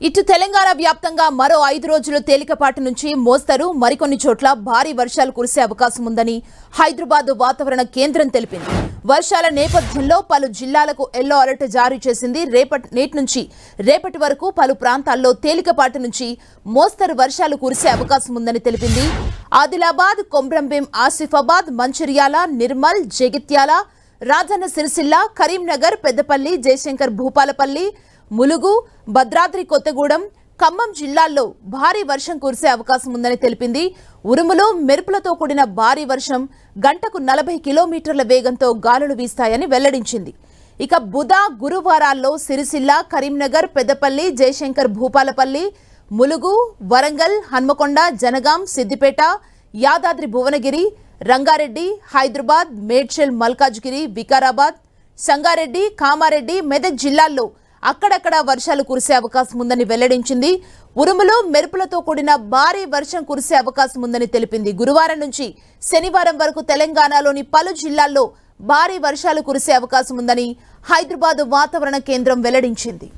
ఇటు తెలంగాణ వ్యాప్తంగా మరో 5 రోజులు తేలికపాటి నుంచి మోస్తరు మరికొన్ని చోట్ల భారీ వర్షాలు కురిసే అవకాశం ఉందని హైదరాబాద్ వాతావరణ కేంద్రం తెలిపింది. వర్షాల నేపథ్యంలో పలు జిల్లాలకు ఎల్లో అలర్ట్ జారీ చేసింది. నేటి నుంచి రేపటి వరకు పలు ప్రాంతాల్లో తేలికపాటి నుంచి మోస్తరు వర్షాలు కురిసే అవకాశం ఉందని తెలిపింది. ఆదిలాబాద్, కొమ్రంభీం, ఆసిఫాబాద్, మంచిర్యాల, నిర్మల్, జగిత్యాల, రాజన్న సిరిసిల్ల, కరీంనగర్, పెద్దపల్లి, జయశంకర్ భూపాలపల్లి, ములుగు, భద్రాద్రి కొత్తగూడెం, ఖమ్మం జిల్లాల్లో భారీ వర్షం కురిసే అవకాశం ఉందని తెలిపింది. ఉరుములు, మెరుపులతో కూడిన భారీ వర్షం గంటకు 40 కిలోమీటర్ల వేగంతో గాలులు వీస్తాయని వెల్లడించింది. ఇక బుధ, గురువారాల్లో సిరిసిల్ల, కరీంనగర్, పెద్దపల్లి, జయశంకర్ భూపాలపల్లి, ములుగు, వరంగల్, హన్మకొండ, జనగాం, సిద్దిపేట, యాదాద్రి భువనగిరి, రంగారెడ్డి, హైదరాబాద్, మేడ్చల్, మల్కాజ్గిరి, వికారాబాద్, సంగారెడ్డి, కామారెడ్డి, మెదక్ జిల్లాల్లో అక్కడక్కడ వర్షాలు కురిసే అవకాశం ఉందని వెల్లడించింది. ఉరుములు, మెరుపులతో కూడిన భారీ వర్షం కురిసే అవకాశం ఉందని తెలిపింది. గురువారం నుంచి శనివారం వరకు తెలంగాణలోని పలు జిల్లాల్లో భారీ వర్షాలు కురిసే అవకాశం ఉందని హైదరాబాద్ వాతావరణ కేంద్రం వెల్లడించింది.